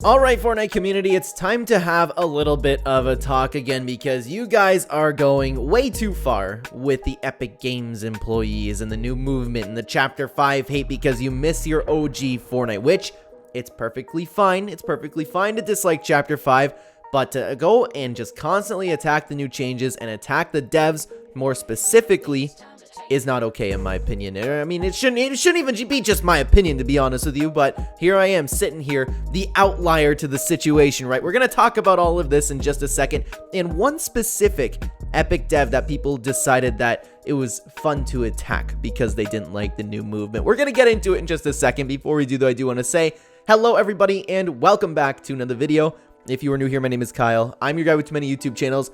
Alright, Fortnite community, it's time to have a little bit of a talk again because you guys are going way too far with the Epic Games employees and the new movement and the Chapter 5 hate because you miss your OG Fortnite, which it's perfectly fine. It's perfectly fine to dislike Chapter 5, but to go and just constantly attack the new changes and attack the devs more specifically is not okay in my opinion. I mean, it shouldn't even be just my opinion, to be honest with you, but here I am sitting here, the outlier to the situation, right? We're gonna talk about all of this in just a second, and one specific Epic dev that people decided that it was fun to attack because they didn't like the new movement. We're gonna get into it in just a second. Before we do though, I do want to say hello everybody and welcome back to another video. If you are new here, my name is Kyle. I'm your guy with too many YouTube channels.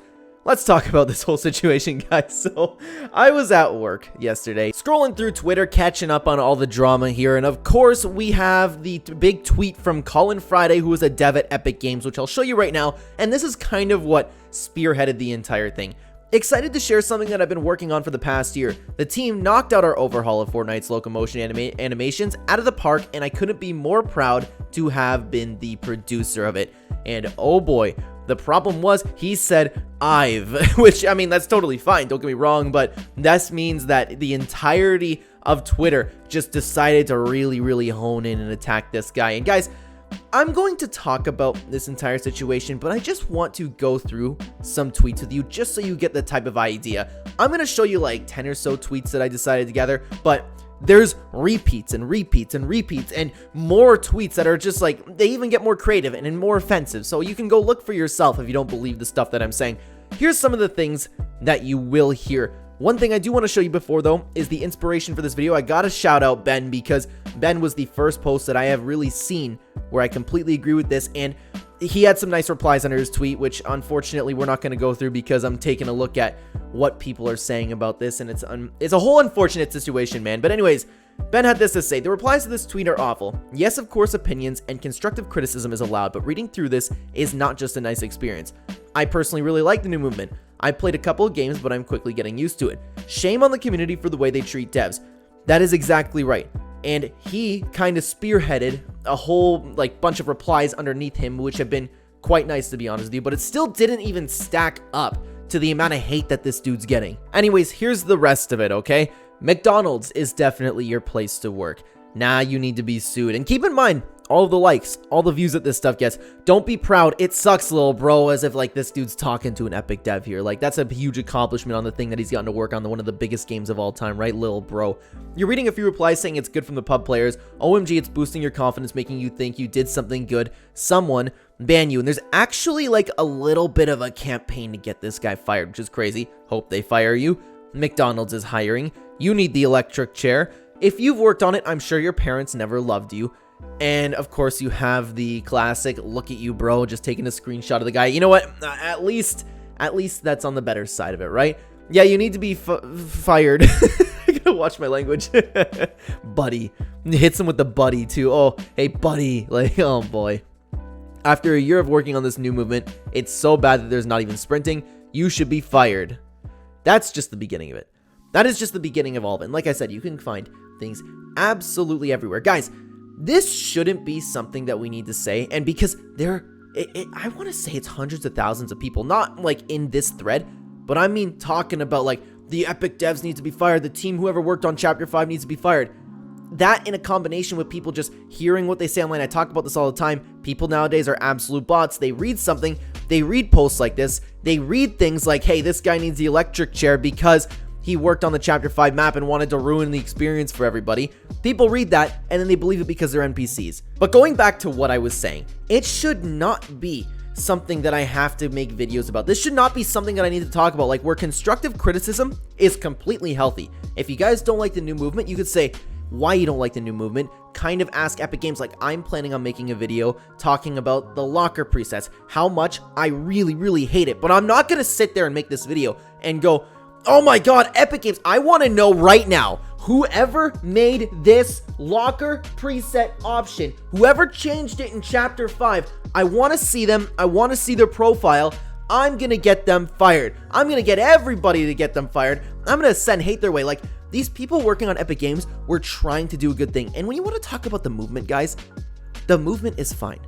Let's talk about this whole situation, guys. So, I was at work yesterday, scrolling through Twitter, catching up on all the drama here, and of course, we have the big tweet from Colin Friday, who is a dev at Epic Games, which I'll show you right now, and this is kind of what spearheaded the entire thing. Excited to share something that I've been working on for the past year. The team knocked out our overhaul of Fortnite's locomotion animations out of the park, and I couldn't be more proud to have been the producer of it. And oh boy, the problem was, he said, which, I mean, that's totally fine, don't get me wrong, but this means that the entirety of Twitter just decided to really hone in and attack this guy. And guys, I'm going to talk about this entire situation, but I just want to go through some tweets with you just so you get the type of idea. I'm going to show you like 10 or so tweets that I decided to gather, but there's repeats and repeats and repeats and more tweets that are just like, they even get more creative and more offensive. So you can go look for yourself if you don't believe the stuff that I'm saying. Here's some of the things that you will hear. One thing I do want to show you before though is the inspiration for this video. I gotta shout out Ben because Ben was the first post that I have really seen where I completely agree with this, and he had some nice replies under his tweet, which unfortunately we're not going to go through because I'm taking a look at what people are saying about this, and it's a whole unfortunate situation, man. But anyways, Ben had this to say: the replies to this tweet are awful. Yes, of course, opinions and constructive criticism is allowed, but reading through this is not just a nice experience. I personally really like the new movement. I played a couple of games, but I'm quickly getting used to it. Shame on the community for the way they treat devs. That is exactly right. And he kind of spearheaded a whole like bunch of replies underneath him, which have been quite nice, to be honest with you, but it still didn't even stack up to the amount of hate that this dude's getting. Anyways, here's the rest of it, okay? McDonald's is definitely your place to work. Nah, you need to be sued. And keep in mind, all of the likes, all the views that this stuff gets, don't be proud. It sucks, little bro, as if like this dude's talking to an Epic dev here. Like, that's a huge accomplishment on the thing that he's gotten to work on, the one of the biggest games of all time, right, little bro? You're reading a few replies saying it's good from the pub players. OMG, it's boosting your confidence, making you think you did something good. Someone ban you. And there's actually like a little bit of a campaign to get this guy fired, which is crazy. Hope they fire you. McDonald's is hiring. You need the electric chair. If you've worked on it, I'm sure your parents never loved you. And of course you have the classic look at you bro, just taking a screenshot of the guy. You know what, at least that's on the better side of it, right? Yeah, you need to be fired. I gotta watch my language. Buddy hits him with the buddy too. Oh, hey buddy, like, oh boy. After a year of working on this new movement, it's so bad that there's not even sprinting. You should be fired. That's just the beginning of it. That is just the beginning of all of it. And like I said, you can find things absolutely everywhere, guys. This shouldn't be something that we need to say, and because I want to say it's hundreds of thousands of people, not like in this thread, but I mean talking about like the Epic devs need to be fired, the team whoever worked on Chapter 5 needs to be fired. That in a combination with people just hearing what they say online, I talk about this all the time, people nowadays are absolute bots. They read something, they read posts like this, they read things like, hey, this guy needs the electric chair because he worked on the Chapter 5 map and wanted to ruin the experience for everybody. People read that, and then they believe it because they're NPCs. But going back to what I was saying, it should not be something that I have to make videos about. This should not be something that I need to talk about, like where constructive criticism is completely healthy. If you guys don't like the new movement, you could say why you don't like the new movement. Kind of ask Epic Games, like I'm planning on making a video talking about the locker presets, how much I really hate it. But I'm not going to sit there and make this video and go, oh my god, Epic Games, I want to know right now, whoever made this locker preset option, whoever changed it in Chapter 5, I want to see them, I want to see their profile, I'm going to get them fired. I'm going to get everybody to get them fired. I'm going to send hate their way. Like, these people working on Epic Games were trying to do a good thing. And when you want to talk about the movement, guys, the movement is fine.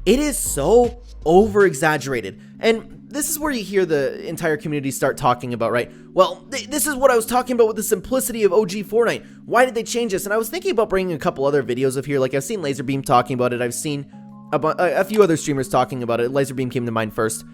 It is so over-exaggerated. And this is where you hear the entire community start talking about, right? Well, this is what I was talking about with the simplicity of OG Fortnite. Why did they change this? And I was thinking about bringing a couple other videos of here. Like, I've seen Laserbeam talking about it. I've seen a few other streamers talking about it. Laserbeam came to mind first,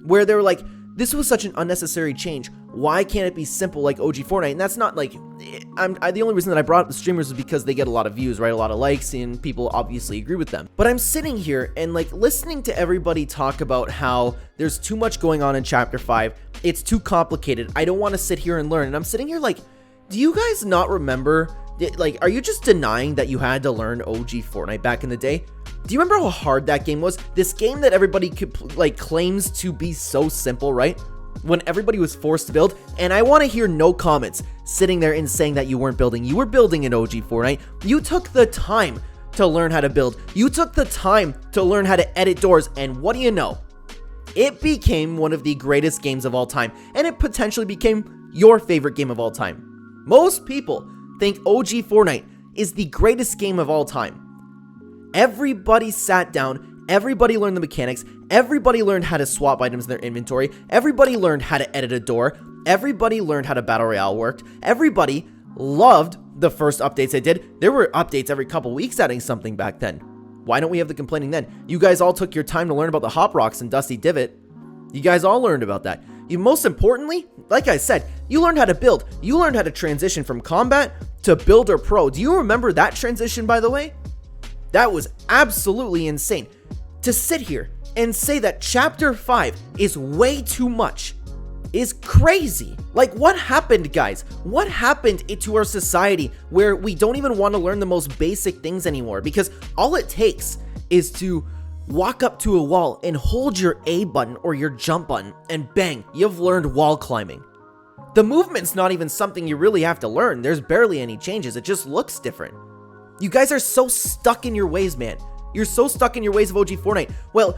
where they were like, this was such an unnecessary change. Why can't it be simple like OG Fortnite? And that's not like, the only reason that I brought up the streamers is because they get a lot of views, right? A lot of likes, and people obviously agree with them. But I'm sitting here and like listening to everybody talk about how there's too much going on in Chapter 5. It's too complicated. I don't want to sit here and learn. And I'm sitting here like, do you guys not remember? Like, are you just denying that you had to learn OG Fortnite back in the day? Do you remember how hard that game was? This game that everybody could, like, claims to be so simple, right? When everybody was forced to build, and I want to hear no comments sitting there and saying that you weren't building. You were building in OG Fortnite. You took the time to learn how to build. You took the time to learn how to edit doors, and what do you know? It became one of the greatest games of all time, and it potentially became your favorite game of all time. Most people think OG Fortnite is the greatest game of all time. Everybody sat down, everybody learned the mechanics, everybody learned how to swap items in their inventory, everybody learned how to edit a door, everybody learned how to Battle Royale worked, everybody loved the first updates they did. There were updates every couple weeks adding something back then. Why don't we have the complaining then? You guys all took your time to learn about the Hop Rocks and Dusty Divot. You guys all learned about that. Most importantly, like I said, you learned how to build. You learned how to transition from combat to builder pro. Do you remember that transition, by the way? That was absolutely insane. To sit here and say that Chapter 5 is way too much is crazy. Like, what happened, guys? What happened to our society where we don't even want to learn the most basic things anymore? Because all it takes is to walk up to a wall and hold your A button or your jump button, and bang, you've learned wall climbing. The movement's not even something you really have to learn. There's barely any changes. It just looks different. You guys are so stuck in your ways, man. You're so stuck in your ways of OG Fortnite. Well,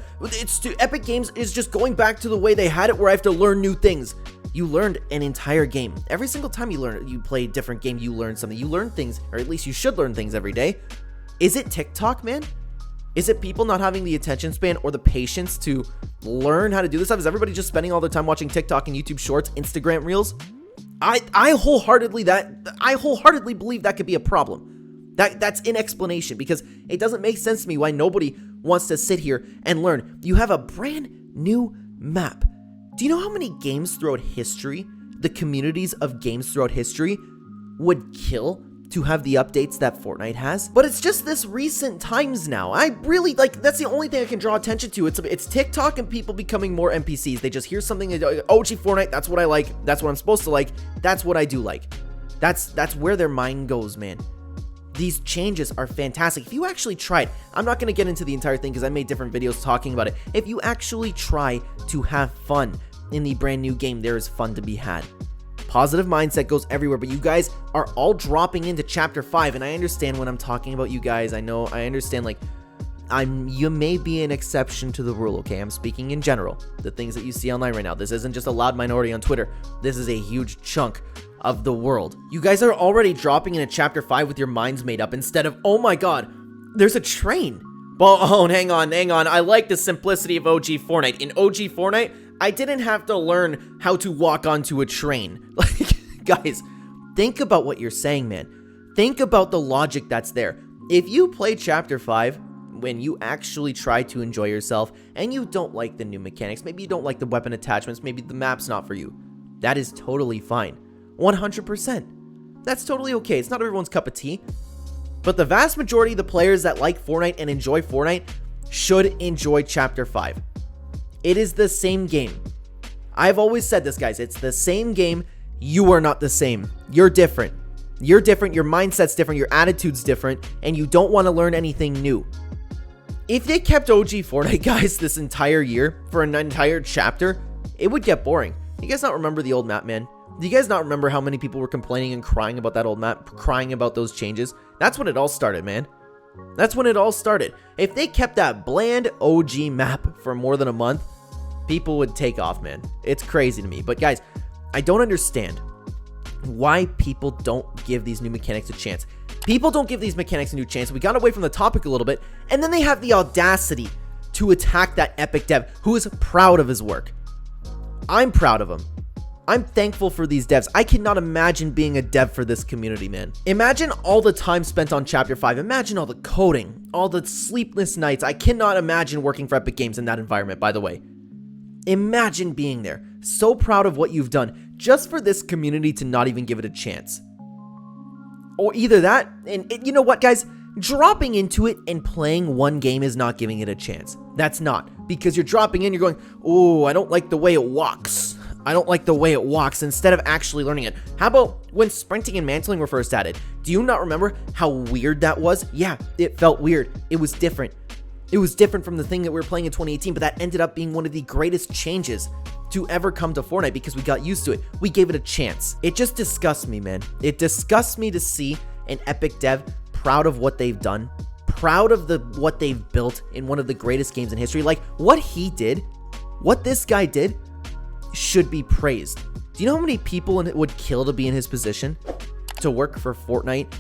Epic Games is just going back to the way they had it, where I have to learn new things. You learned an entire game. Every single time you play a different game, you learn something. You learn things, or at least you should learn things every day. Is it TikTok, man? Is it people not having the attention span or the patience to learn how to do this stuff? Is everybody just spending all their time watching TikTok and YouTube Shorts, Instagram Reels? I wholeheartedly believe that could be a problem. That's an explanation, because it doesn't make sense to me why nobody wants to sit here and learn. You have a brand new map. Do you know how many games throughout history, the communities of games throughout history, would kill to have the updates that Fortnite has? But it's just this recent times now. I really, like, that's the only thing I can draw attention to. It's TikTok and people becoming more NPCs. They just hear something, OG Fortnite, that's what I like. That's what I'm supposed to like. That's what I do like. That's where their mind goes, man. These changes are fantastic. If you actually tried, I'm not going to get into the entire thing because I made different videos talking about it. If you actually try to have fun in the brand new game, there is fun to be had. Positive mindset goes everywhere, but you guys are all dropping into Chapter 5, and I understand when I'm talking about you guys. I understand, like, you may be an exception to the rule, okay? I'm speaking in general. The things that you see online right now. This isn't just a loud minority on Twitter. This is a huge chunk of the world. You guys are already dropping into Chapter 5 with your minds made up instead of, oh my god, there's a train. Well, oh, hang on. I like the simplicity of OG Fortnite. In OG Fortnite, I didn't have to learn how to walk onto a train. Like, guys, think about what you're saying, man. Think about the logic that's there. If you play Chapter 5 when you actually try to enjoy yourself and you don't like the new mechanics, maybe you don't like the weapon attachments, maybe the map's not for you, that is totally fine. 100%. That's totally okay. It's not everyone's cup of tea. But the vast majority of the players that like Fortnite and enjoy Fortnite should enjoy Chapter 5. It is the same game. I've always said this, guys. It's the same game. You are not the same. You're different. You're different. Your mindset's different. Your attitude's different. And you don't want to learn anything new. If they kept OG Fortnite, guys, this entire year for an entire chapter, it would get boring. You guys not remember the old map, man? Do you guys not remember how many people were complaining and crying about that old map, crying about those changes? That's when it all started, man. That's when it all started. If they kept that bland OG map for more than a month, people would take off, man. It's crazy to me. But guys, I don't understand why people don't give these new mechanics a chance. People don't give these mechanics a new chance. We got away from the topic a little bit, and then they have the audacity to attack that epic dev who is proud of his work. I'm proud of him. I'm thankful for these devs. I cannot imagine being a dev for this community, man. Imagine all the time spent on Chapter 5. Imagine all the coding, all the sleepless nights. I cannot imagine working for Epic Games in that environment, by the way. Imagine being there. So proud of what you've done just for this community to not even give it a chance. Or either that, and you know what, guys? Dropping into it and playing one game is not giving it a chance. That's not. Because you're dropping in, you're going, oh, I don't like the way it walks. I don't like the way it walks, instead of actually learning it. How about when sprinting and mantling were first added? Do you not remember how weird that was? Yeah, it felt weird. It was different. It was different from the thing that we were playing in 2018, but that ended up being one of the greatest changes to ever come to Fortnite because we got used to it. We gave it a chance. It just disgusts me, man. It disgusts me to see an Epic dev proud of what they've done, proud of what they've built in one of the greatest games in history. Like, what he did, what this guy did, should be praised. Do you know how many people it would kill to be in his position? To work for Fortnite?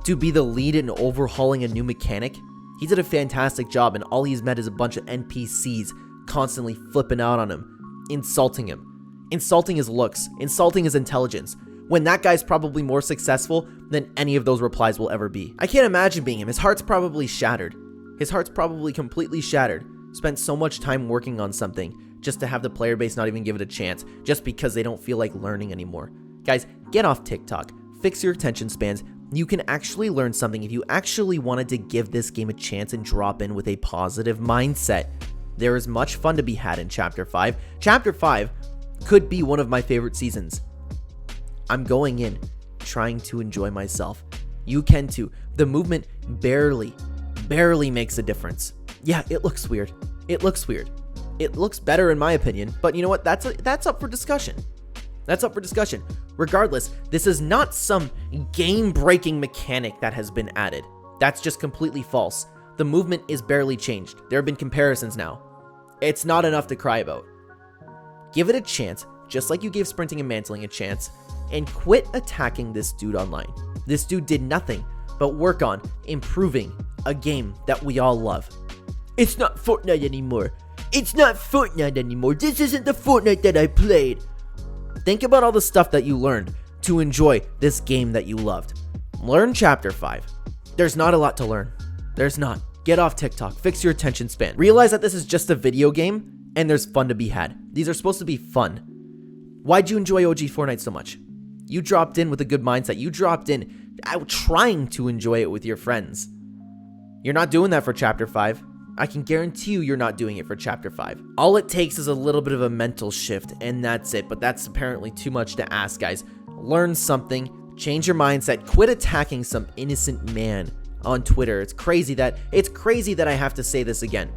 To be the lead in overhauling a new mechanic? He did a fantastic job, and all he's met is a bunch of NPCs constantly flipping out on him, insulting him, insulting his looks, insulting his intelligence, when that guy's probably more successful than any of those replies will ever be. I can't imagine being him. His heart's probably shattered. His heart's probably completely shattered. Spent so much time working on something just to have the player base not even give it a chance, just because they don't feel like learning anymore. Guys, get off TikTok. Fix your attention spans. You can actually learn something if you actually wanted to give this game a chance and drop in with a positive mindset. There is much fun to be had in Chapter 5. Chapter 5 could be one of my favorite seasons. I'm going in trying to enjoy myself. You can too. The movement barely makes a difference. Yeah, it looks weird. It looks weird. It looks better in my opinion, but you know what? That's up for discussion. That's up for discussion. Regardless, this is not some game-breaking mechanic that has been added. That's just completely false. The movement is barely changed. There have been comparisons now. It's not enough to cry about. Give it a chance, just like you gave sprinting and mantling a chance, and quit attacking this dude online. This dude did nothing but work on improving a game that we all love. It's not Fortnite anymore. It's not Fortnite anymore. This isn't the Fortnite that I played. Think about all the stuff that you learned to enjoy this game that you loved. Learn Chapter 5. There's not a lot to learn. There's not. Get off TikTok. Fix your attention span. Realize that this is just a video game and there's fun to be had. These are supposed to be fun. Why'd you enjoy OG Fortnite so much? You dropped in with a good mindset. You dropped in trying to enjoy it with your friends. You're not doing that for Chapter 5. I can guarantee you're not doing it for Chapter 5. All it takes is a little bit of a mental shift, and that's it. But that's apparently too much to ask, guys. Learn something, change your mindset, quit attacking some innocent man on Twitter. It's crazy that I have to say this again.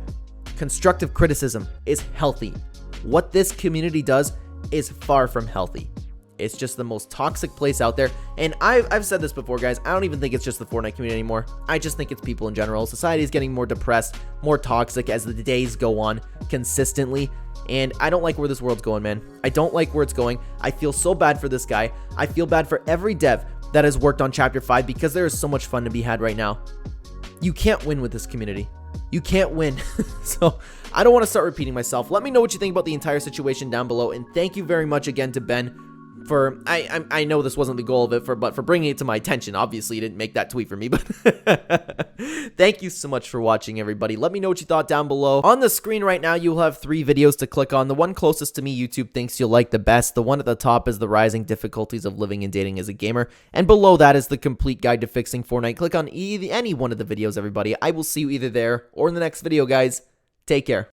Constructive criticism is healthy. What this community does is far from healthy. It's just the most toxic place out there. And I've said this before, guys. I don't even think it's just the Fortnite community anymore. I just think it's people in general. Society is getting more depressed, more toxic as the days go on consistently. And I don't like where this world's going, man. I don't like where it's going. I feel so bad for this guy. I feel bad for every dev that has worked on Chapter 5 because there is so much fun to be had right now. You can't win with this community. You can't win. So I don't want to start repeating myself. Let me know what you think about the entire situation down below. And thank you very much again to Ben for, I know this wasn't the goal of it, but for bringing it to my attention. Obviously, you didn't make that tweet for me, but thank you so much for watching, everybody. Let me know what you thought down below. On the screen right now, you'll have 3 videos to click on. The one closest to me, YouTube thinks you'll like the best. The one at the top is the rising difficulties of living and dating as a gamer, and below that is the complete guide to fixing Fortnite. Click on any one of the videos, everybody. I will see you either there or in the next video, guys. Take care.